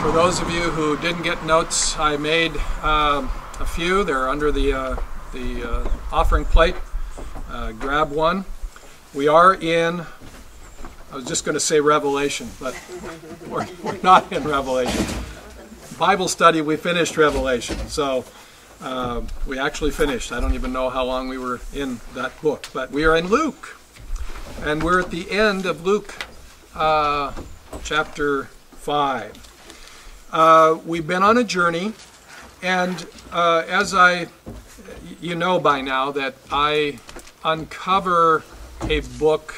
For those of you who didn't get notes, I made a few. They're under the offering plate. Grab one. We are in, I was just going to say Revelation, but we're not in Revelation. Bible study, we finished Revelation. So we actually finished. I don't even know how long we were in that book, but we are in Luke. And we're at the end of Luke chapter 5. We've been on a journey, and you know by now that I uncover a book,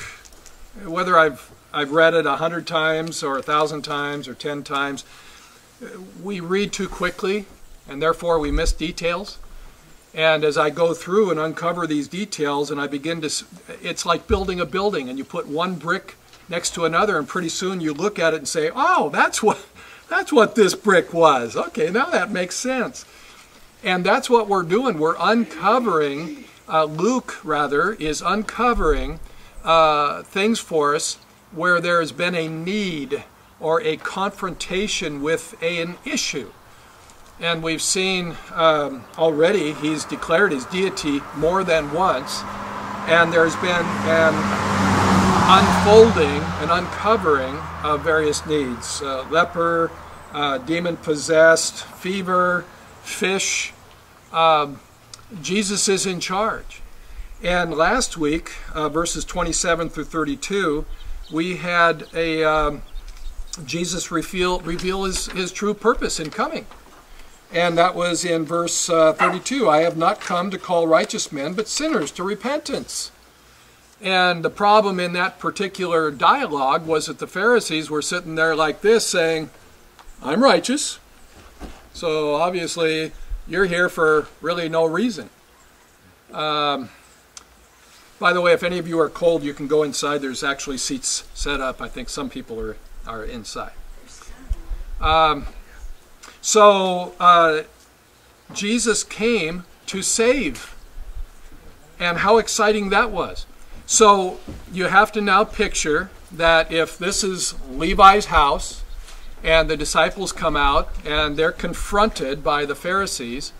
whether I've read it 100 times or 1,000 times or 10 times, we read too quickly, and therefore we miss details. And as I go through and uncover these details, and I begin to, it's like building a building, and you put one brick next to another, and pretty soon you look at it and say, oh, that's what this brick was. Okay, now that makes sense. And that's what we're doing. We're uncovering, Luke rather, is uncovering things for us where there has been a need or a confrontation with an issue. And we've seen already he's declared his deity more than once, and there's been an unfolding and uncovering of various needs. Leper, demon-possessed, fever, fish. Jesus is in charge. And last week, verses 27 through 32, we had Jesus reveal his true purpose in coming. And that was in verse 32. I have not come to call righteous men, but sinners to repentance. And the problem in that particular dialogue was that the Pharisees were sitting there like this saying, I'm righteous. So obviously you're here for really no reason. By the way, if any of you are cold, you can go inside. There's actually seats set up. I think some people are inside. So Jesus came to save, and how exciting that was. So you have to now picture that if this is Levi's house, and the disciples come out, and they're confronted by the Pharisees,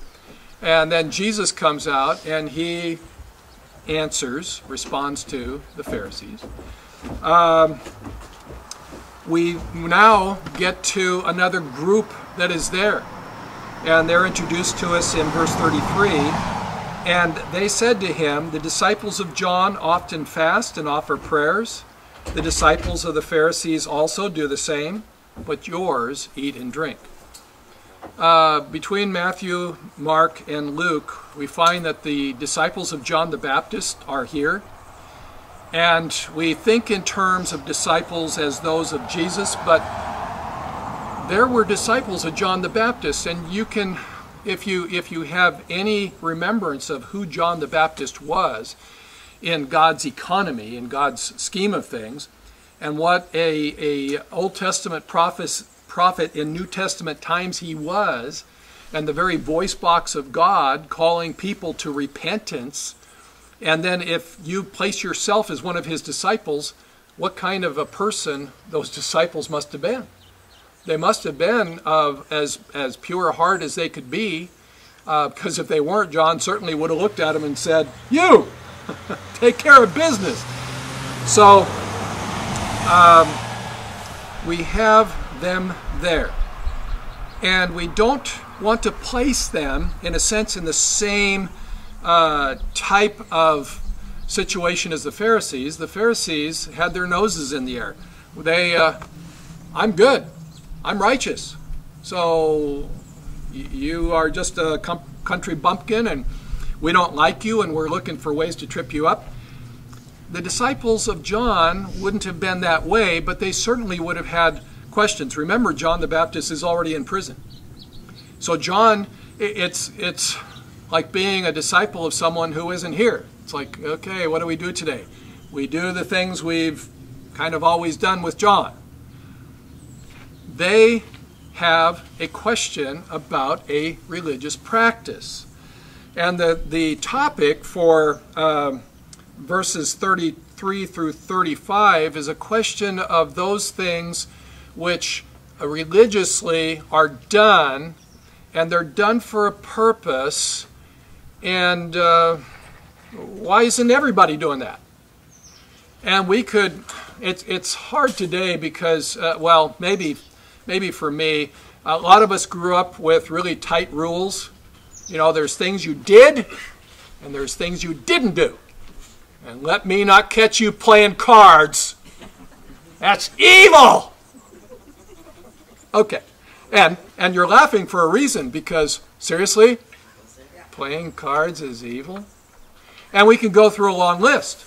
and then Jesus comes out, and he responds to the Pharisees. We now get to another group that is there. And they're introduced to us in verse 33. And they said to him, the disciples of John often fast and offer prayers. The disciples of the Pharisees also do the same, but yours eat and drink. Between Matthew, Mark, and Luke, we find that the disciples of John the Baptist are here. And we think in terms of disciples as those of Jesus, but there were disciples of John the Baptist, and you can, if you have any remembrance of who John the Baptist was in God's economy, in God's scheme of things, and what a Old Testament prophet in New Testament times he was, and the very voice box of God calling people to repentance. And then if you place yourself as one of his disciples, what kind of a person those disciples must have been. They must have been of as pure a heart as they could be, because if they weren't, John certainly would have looked at them and said, you, take care of business. So we have them there. And we don't want to place them, in a sense, in the same type of situation as the Pharisees. The Pharisees had their noses in the air. I'm good. I'm righteous. So you are just a country bumpkin, and we don't like you, and we're looking for ways to trip you up. The disciples of John wouldn't have been that way, but they certainly would have had questions. Remember, John the Baptist is already in prison. So John, it's like being a disciple of someone who isn't here. It's like, okay, what do we do today? We do the things we've kind of always done with John. They have a question about a religious practice. And the topic for verses 33 through 35 is a question of those things which religiously are done, and they're done for a purpose. And why isn't everybody doing that? And we could, it's hard today because, well, maybe for me, a lot of us grew up with really tight rules. You know, there's things you did, and there's things you didn't do. And let me not catch you playing cards. That's evil! Okay. And you're laughing for a reason, because, seriously, playing cards is evil? And we can go through a long list.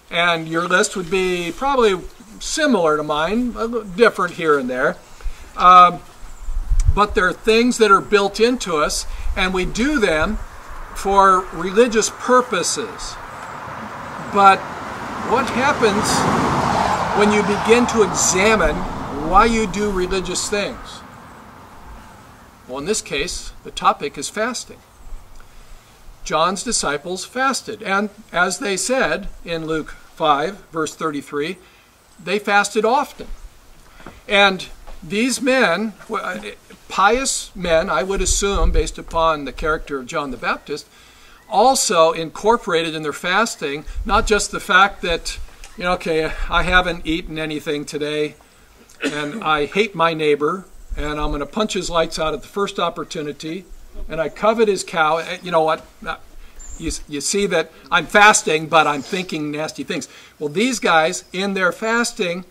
And your list would be probably similar to mine, a little different here and there. But there are things that are built into us, and we do them for religious purposes. But what happens when you begin to examine why you do religious things? Well, in this case, the topic is fasting. John's disciples fasted, and as they said in Luke 5, verse 33, they fasted often. And these men, pious men, I would assume, based upon the character of John the Baptist, also incorporated in their fasting not just the fact that, you know, okay, I haven't eaten anything today, and I hate my neighbor, and I'm going to punch his lights out at the first opportunity, and I covet his cow. You know what? You see that I'm fasting, but I'm thinking nasty things. Well, these guys, in their fasting,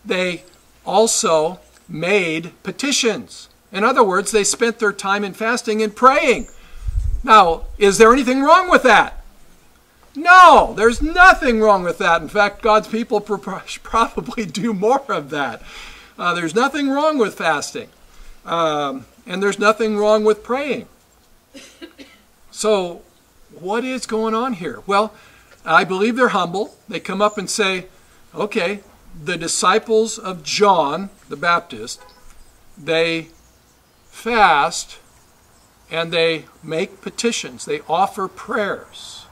they also made petitions. In other words, they spent their time in fasting and praying. Now, is there anything wrong with that? No, there's nothing wrong with that. In fact, God's people probably do more of that. There's nothing wrong with fasting. And there's nothing wrong with praying. So, what is going on here? Well, I believe they're humble. They come up and say, okay, the disciples of John the Baptist, they fast and they make petitions. They offer prayers.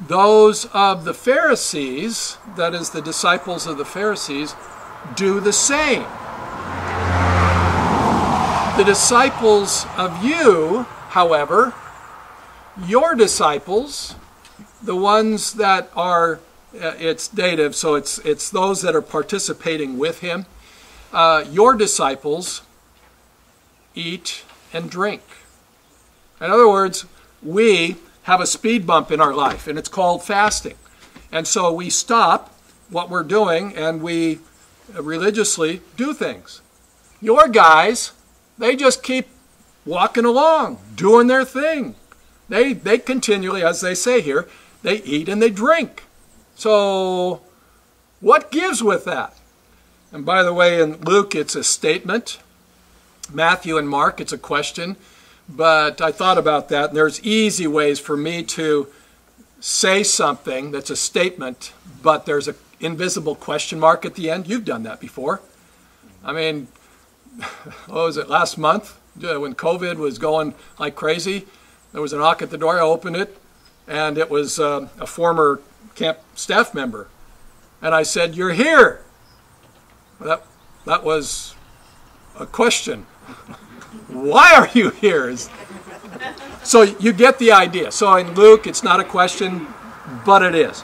Those of the Pharisees, that is the disciples of the Pharisees, do the same. The disciples of you, however, your disciples, the ones that are, it's dative, so it's those that are participating with him, your disciples eat and drink. In other words, we have a speed bump in our life, and it's called fasting. And so we stop what we're doing, and we religiously do things. Your guys, they just keep walking along, doing their thing. They continually, as they say here, they eat and they drink. So what gives with that? And by the way, in Luke, it's a statement. Matthew and Mark, it's a question. But I thought about that, and there's easy ways for me to say something that's a statement, but there's an invisible question mark at the end. You've done that before. I mean, what was it, last month when COVID was going like crazy? There was a knock at the door. I opened it, and it was a former camp staff member. And I said, "You're here." That was a question. Why are you here? So you get the idea. So in Luke, it's not a question, but it is.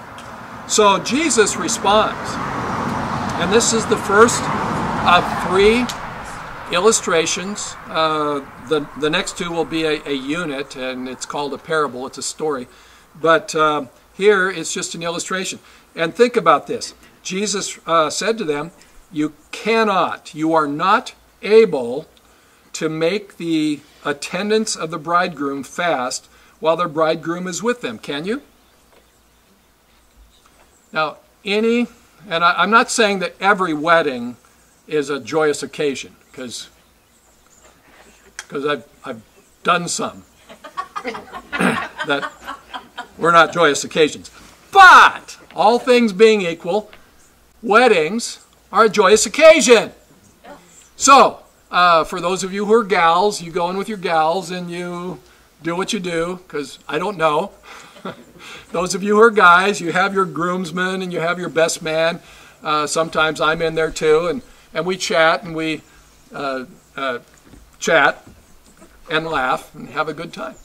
So Jesus responds. And this is the first of 3 illustrations. The next 2 will be a unit, and it's called a parable. It's a story. But here it's just an illustration. And think about this. Jesus said to them, you are not able to make the attendants of the bridegroom fast while their bridegroom is with them, can you? Now, and I'm not saying that every wedding is a joyous occasion, because I've done some that were not joyous occasions. But, all things being equal, weddings are a joyous occasion. So, for those of you who are gals, you go in with your gals and you do what you do, because I don't know. Those of you who are guys, you have your groomsmen and you have your best man. Sometimes I'm in there too, and and we chat and we chat and laugh and have a good time.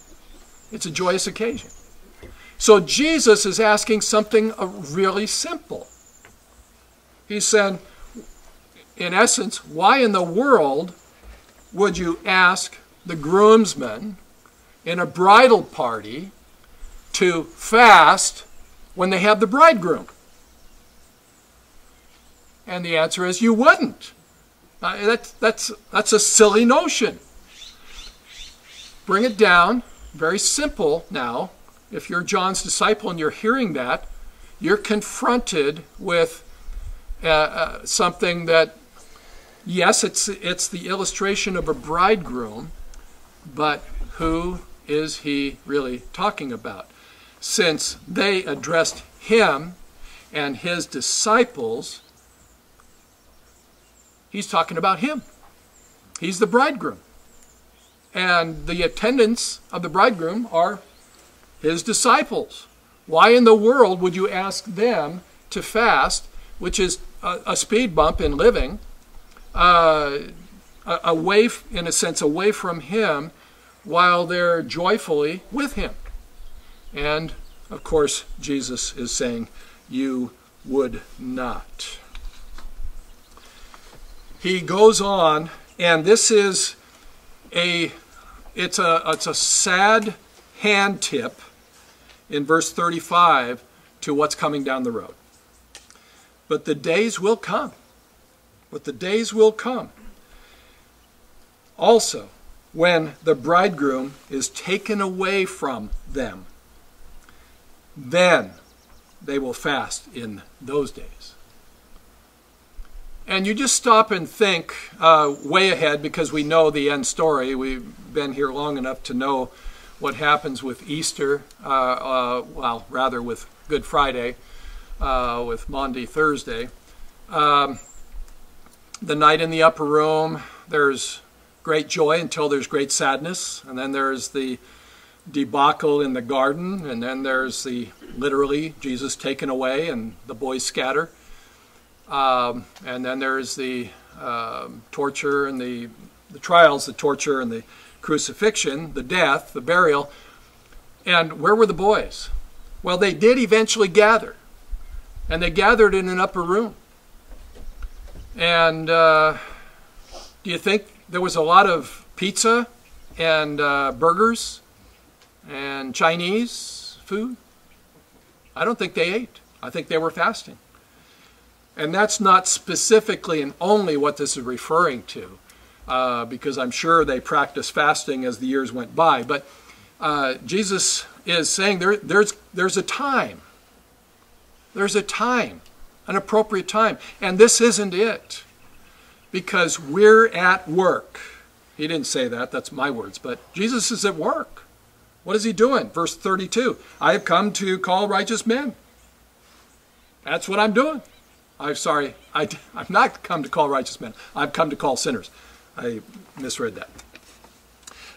It's a joyous occasion. So Jesus is asking something really simple. He said, in essence, why in the world would you ask the groomsmen in a bridal party to fast when they have the bridegroom? And the answer is, you wouldn't. That's a silly notion. Bring it down. Very simple now. If you're John's disciple and you're hearing that, you're confronted with something that, yes, it's the illustration of a bridegroom, but who is he really talking about? Since they addressed him and his disciples, he's talking about him. He's the bridegroom. And the attendants of the bridegroom are his disciples. Why in the world would you ask them to fast, which is a speed bump in living, away, in a sense, away from him, while they're joyfully with him? And, of course, Jesus is saying, you would not. He goes on, and this is it's a sad hand tip in verse 35 to what's coming down the road. But the days will come. But the days will come. Also, when the bridegroom is taken away from them, then they will fast in those days. And you just stop and think way ahead, because we know the end story. We've been here long enough to know what happens with Easter, well, rather with Good Friday, with Maundy Thursday. The night in the upper room, there's great joy until there's great sadness, and then there's the debacle in the garden, and then there's the, literally, Jesus taken away and the boys scatter. And then there's the torture and the trials, the torture and the crucifixion, the death, the burial. And where were the boys? Well, they did eventually gather. And they gathered in an upper room. And do you think there was a lot of pizza and burgers and Chinese food? I don't think they ate. I think they were fasting. And that's not specifically and only what this is referring to, because I'm sure they practiced fasting as the years went by. But Jesus is saying there's a time. There's a time, an appropriate time. And this isn't it, because we're at work. He didn't say that, that's my words, but Jesus is at work. What is he doing? Verse 32, I have come to call righteous men. That's what I'm doing. I'm sorry, I've not come to call righteous men. I've come to call sinners. I misread that.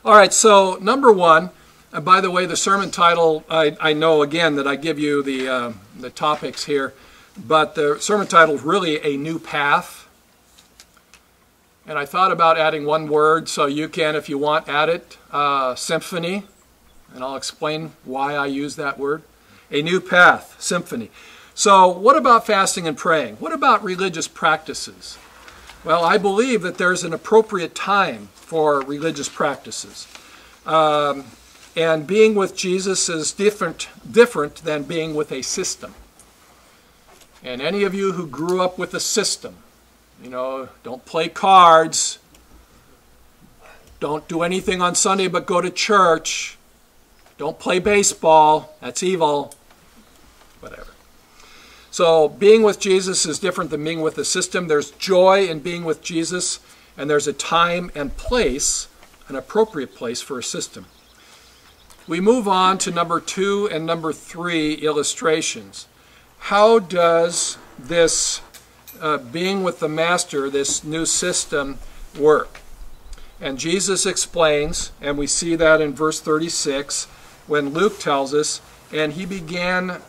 All right, so number one, and by the way, the sermon title, I know again that I give you the topics here, but the sermon title is really A New Path. And I thought about adding one word, so you can, if you want, add it, Symphony. And I'll explain why I use that word. A New Path, Symphony. So what about fasting and praying? What about religious practices? Well, I believe that there's an appropriate time for religious practices. And being with Jesus is different than being with a system. And any of you who grew up with a system, you know, don't play cards, don't do anything on Sunday but go to church, don't play baseball, that's evil, whatever. So being with Jesus is different than being with a system. There's joy in being with Jesus, and there's a time and place, an appropriate place for a system. We move on to number 2 and number 3 illustrations. How does this being with the Master, this new system, work? And Jesus explains, and we see that in verse 36, when Luke tells us, and he began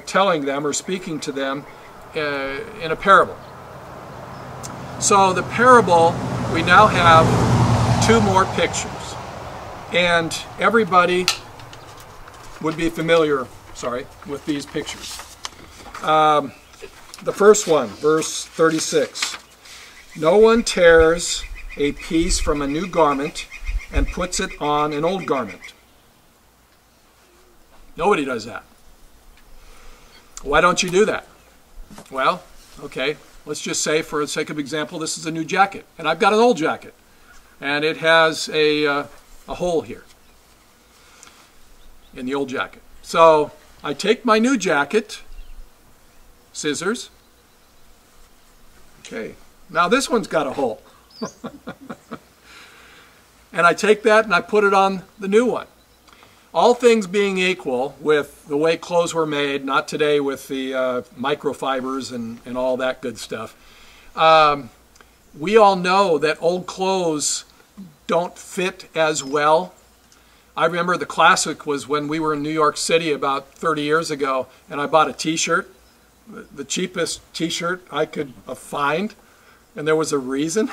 telling them or speaking to them in a parable. So the parable, we now have two more pictures. And everybody would be familiar, with these pictures. The first one, verse 36. No one tears a piece from a new garment and puts it on an old garment. Nobody does that. Why don't you do that? Well, okay, let's just say for the sake of example, this is a new jacket, and I've got an old jacket, and it has a hole here in the old jacket. So I take my new jacket, scissors. Okay, now this one's got a hole. And I take that and I put it on the new one. All things being equal with the way clothes were made, not today with the microfibers and all that good stuff, we all know that old clothes don't fit as well. I remember the classic was when we were in New York City about 30 years ago, and I bought a t-shirt, the cheapest t-shirt I could find, and there was a reason.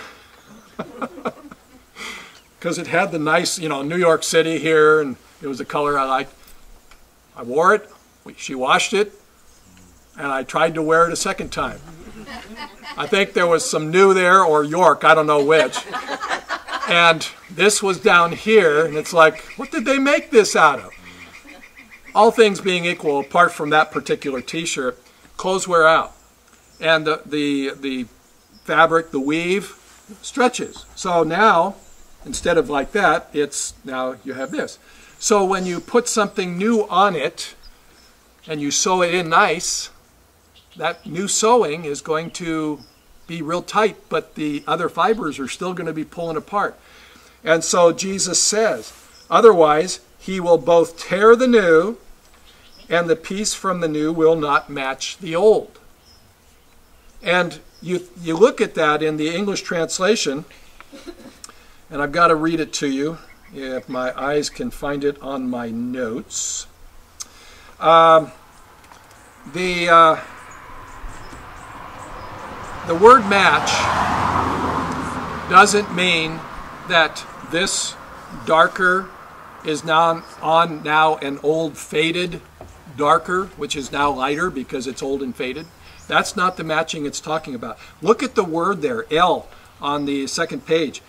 Because it had the nice, New York City here, and it was a color I liked. I wore it, she washed it, and I tried to wear it a second time. I think there was some new there, or York, I don't know which. And this was down here, and it's like, what did they make this out of? All things being equal, apart from that particular t-shirt, clothes wear out. And the fabric, the weave, stretches. So now, instead of like that, now you have this. So when you put something new on it, and you sew it in nice, that new sewing is going to be real tight, but the other fibers are still going to be pulling apart. And so Jesus says, otherwise he will both tear the new, and the piece from the new will not match the old. And you look at that in the English translation, and I've got to read it to you if my eyes can find it on my notes. The word match doesn't mean that this darker is now an old faded darker, which is now lighter because it's old and faded. That's not the matching it's talking about. Look at the word there, L, on the second page.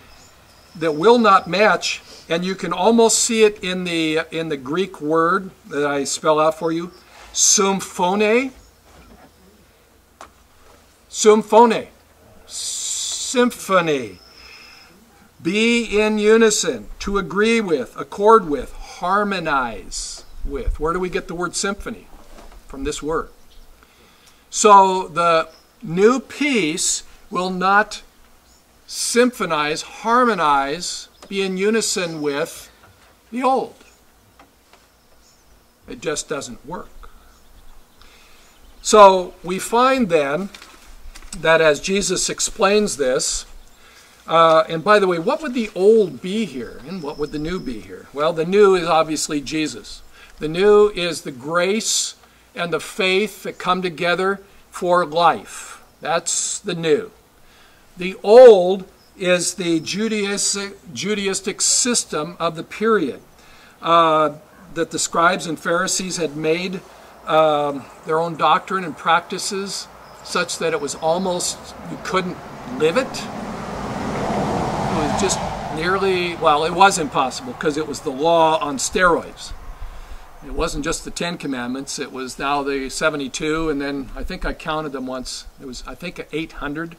That will not match, and you can almost see it in the Greek word that I spell out for you, symphony. Symphony. Symphony. Be in unison, to agree with, accord with, harmonize with. Where do we get the word symphony? From this word. So the new piece will not symphonize, harmonize, be in unison with the old. It just doesn't work. So we find then that as Jesus explains this, and by the way, what would the old be here and what would the new be here? Well, the new is obviously Jesus. The new is the grace and the faith that come together for life. That's the new. The old is the Judaistic system of the period that the scribes and Pharisees had made their own doctrine and practices such that it was almost, you couldn't live it. It was just nearly, well, it was impossible because it was the law on steroids. It wasn't just the 10 Commandments, it was now the 72, and then I think I counted them once. It was, I think, 800.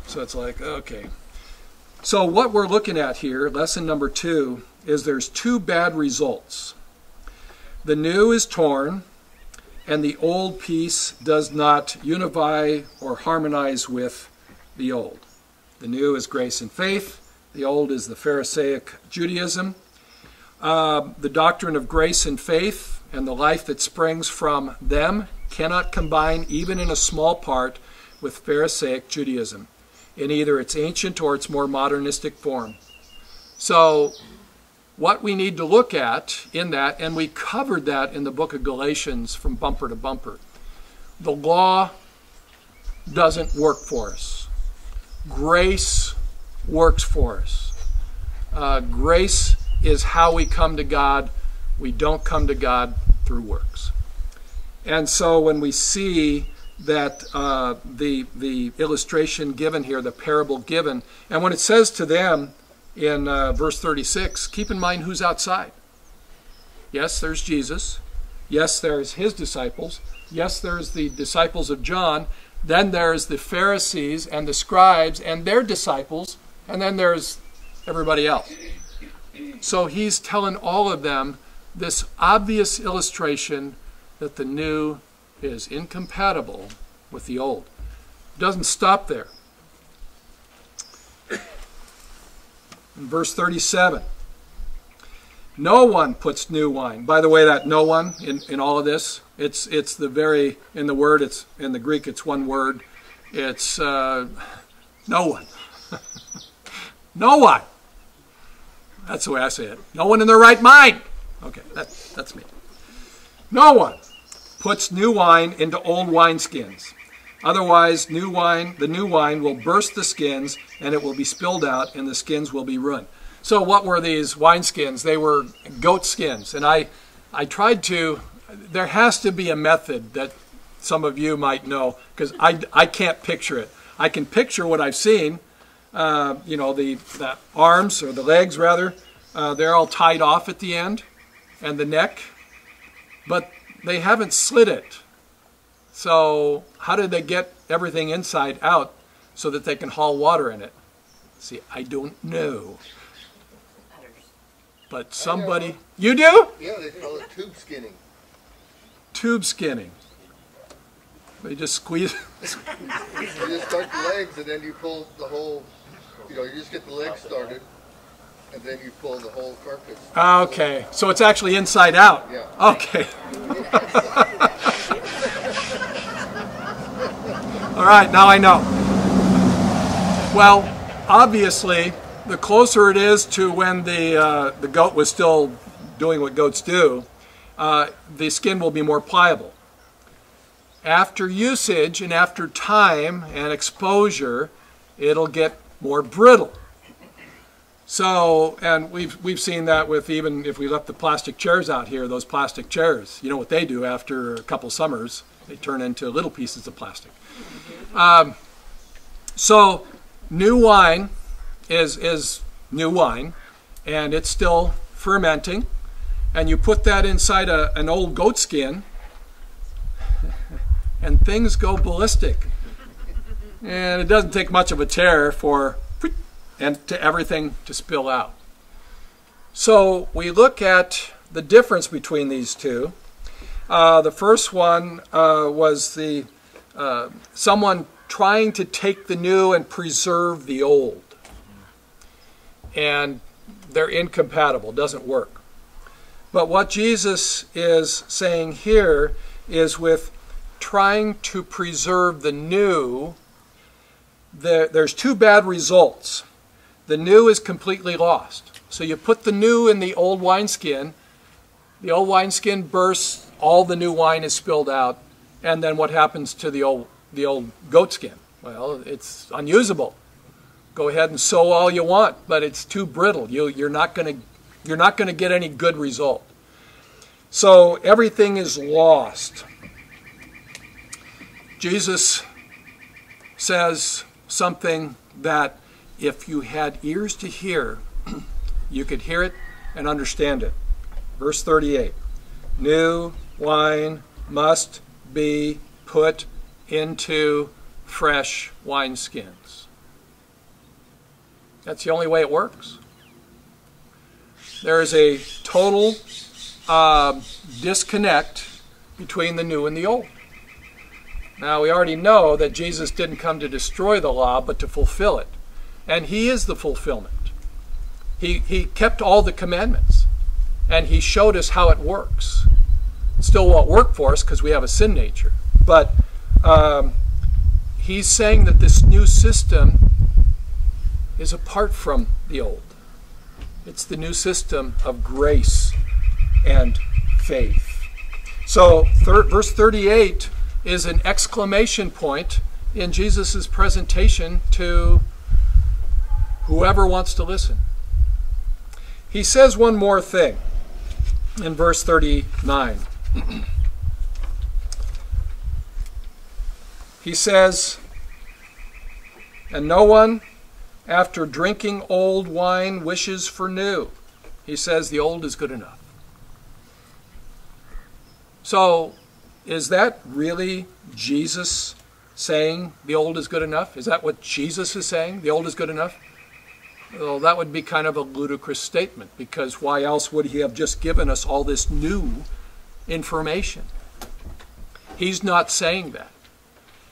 So it's like, okay. So what we're looking at here, lesson number 2, is there's two bad results. The new is torn, and the old piece does not unify or harmonize with the old. The new is grace and faith. The old is the Pharisaic Judaism. The doctrine of grace and faith and the life that springs from them cannot combine even in a small part with Pharisaic Judaism in either its ancient or its more modernistic form. So what we need to look at in that, and we covered that in the book of Galatians from bumper to bumper, the law doesn't work for us. grace works for us. Grace is how we come to God. We don't come to God through works. And so when we see that the illustration given here, the parable given, and when it says to them in verse 36, keep in mind who's outside. Yes, there's Jesus. Yes, there's his disciples. Yes, there's the disciples of John. Then there's the Pharisees and the scribes and their disciples. And then there's everybody else. So he's telling all of them this obvious illustration that the new is incompatible with the old. It doesn't stop there. In verse 37, no one puts new wine. By the way, that no one in all of this, it's the very, in the word, it's in the Greek, it's one word. It's no one. No one. That's the way I say it. No one in their right mind. Okay, that's me. No one puts new wine into old wineskins. Otherwise, the new wine will burst the skins, and it will be spilled out, and the skins will be ruined. So what were these wineskins? They were goat skins. And I tried to, there has to be a method that some of you might know, because I can't picture it. I can picture what I've seen. The arms, or the legs rather, they're all tied off at the end, and the neck, but they haven't slit it. So how did they get everything inside out so that they can haul water in it? See, I don't know. But somebody, you do? Yeah, they call it tube skinning. Tube skinning. They just squeeze. You just start the legs, and then you pull the whole. You just get the legs started, and then you pull the whole carcass. Okay, so it's actually inside out. Yeah. Okay. All right, now I know. Well, obviously, the closer it is to when the goat was still doing what goats do, the skin will be more pliable. After usage and after time and exposure, it'll get more brittle. So, and we've seen that with, even if we left the plastic chairs out here, those plastic chairs, you know what they do after a couple summers? They turn into little pieces of plastic. So, new wine is new wine, and it's still fermenting, and you put that inside an old goat skin, and things go ballistic. And it doesn't take much of a tear to everything to spill out. So we look at the difference between these two. The first one was someone trying to take the new and preserve the old. And they're incompatible, doesn't work. But what Jesus is saying here is with trying to preserve the new, there's two bad results. The new is completely lost. So you put the new in the old wineskin bursts, all the new wine is spilled out, and then what happens to the old goat skin? Well, it's unusable. Go ahead and sew all you want, but it's too brittle. You're not going to get any good result. So everything is lost. Jesus says something that if you had ears to hear, you could hear it and understand it. Verse 38, new wine must be put into fresh wineskins. That's the only way it works. There is a total disconnect between the new and the old. Now, we already know that Jesus didn't come to destroy the law, but to fulfill it. And he is the fulfillment. He kept all the commandments, and he showed us how it works. It still won't work for us because we have a sin nature. But he's saying that this new system is apart from the old. It's the new system of grace and faith. So verse 38 is an exclamation point in Jesus' presentation to whoever wants to listen. He says one more thing in verse 39. He says, "And no one, after drinking old wine, wishes for new." He says the old is good enough. So, is that really Jesus saying the old is good enough? Is that what Jesus is saying? The old is good enough? Well, that would be kind of a ludicrous statement, because why else would he have just given us all this new information? He's not saying that.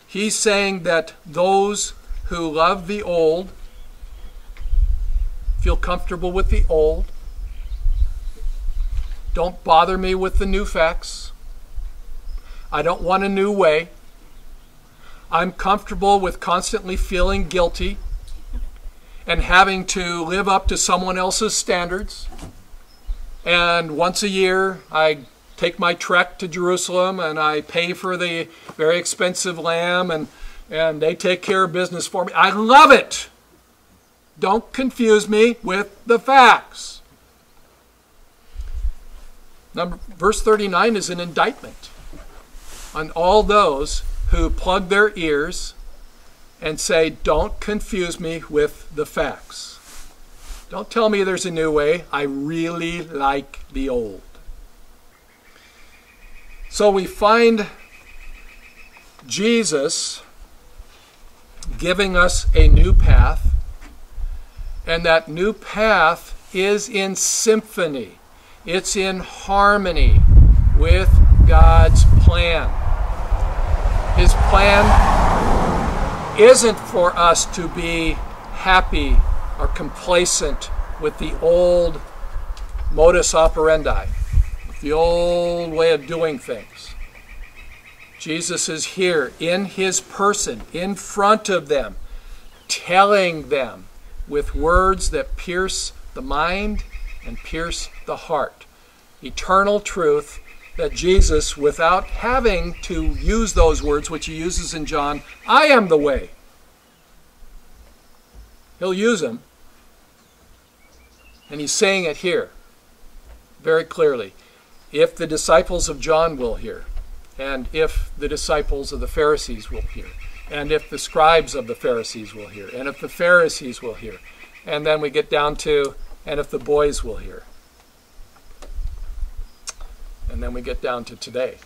He's saying that those who love the old, feel comfortable with the old, don't bother me with the new facts, I don't want a new way, I'm comfortable with constantly feeling guilty and having to live up to someone else's standards, and once a year I take my trek to Jerusalem and I pay for the very expensive lamb, and they take care of business for me. I love it. Don't confuse me with the facts. Verse 39 is an indictment on all those who plug their ears and say, don't confuse me with the facts. Don't tell me there's a new way. I really like the old. So we find Jesus giving us a new path, and that new path is in symphony. It's in harmony with God's plan. His plan isn't for us to be happy or complacent with the old modus operandi, the old way of doing things. Jesus is here in his person, in front of them, telling them with words that pierce the mind and pierce the heart. Eternal truth that Jesus, without having to use those words, which he uses in John, I am the way. He'll use them. And he's saying it here very clearly. If the disciples of John will hear, and if the disciples of the Pharisees will hear, and if the scribes of the Pharisees will hear, and if the Pharisees will hear, and then we get down to, and if the boys will hear. And then we get down to today.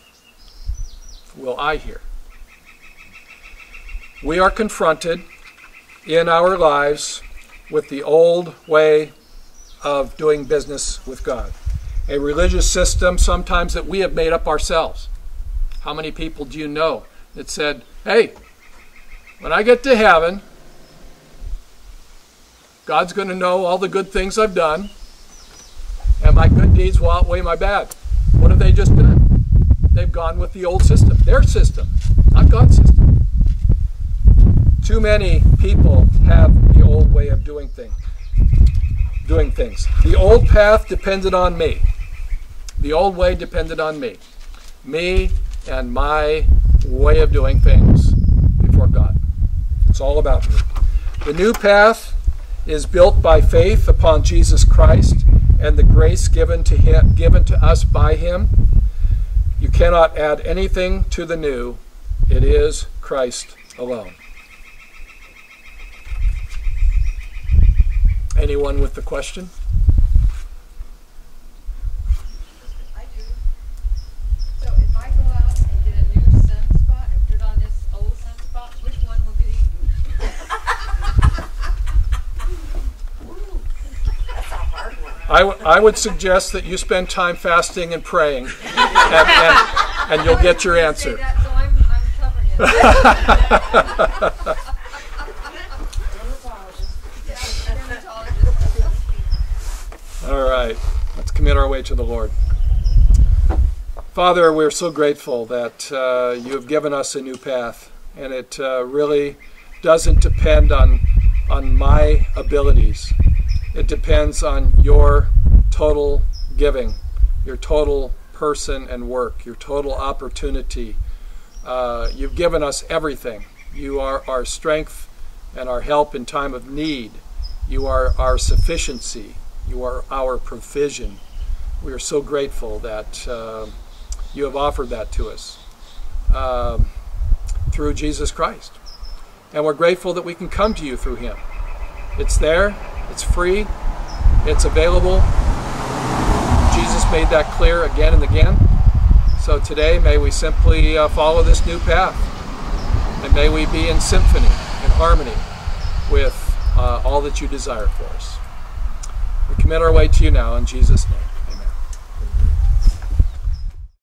Will I hear? We are confronted in our lives with the old way of doing business with God. A religious system sometimes that we have made up ourselves. How many people do you know that said, hey, when I get to heaven, God's going to know all the good things I've done, and my good deeds will outweigh my bad. What have they just done? They've gone with the old system, their system, not God's system. Too many people have the old way of doing things. The old path depended on me. The old way depended on me. Me and my way of doing things before God. It's all about me. The new path is built by faith upon Jesus Christ and the grace given to us by him. You cannot add anything to the new. It is Christ alone. Anyone with the question? I do. So if I go out and get a new sunspot and put on this old sunspot, which one will get eaten? That's a hard one. I would suggest that you spend time fasting and praying, and you'll get your answer. Say that, so I'm covering it. All right, let's commit our way to the Lord. Father, we're so grateful that you have given us a new path, and it really doesn't depend on my abilities. It depends on your total giving, your total person and work, your total opportunity. You've given us everything. You are our strength and our help in time of need. You are our sufficiency. You are our provision. We are so grateful that you have offered that to us through Jesus Christ. And we're grateful that we can come to you through him. It's there. It's free. It's available. Jesus made that clear again and again. So today, may we simply follow this new path. And may we be in symphony, in harmony with all that you desire for us. We commit our way to you now in Jesus' name.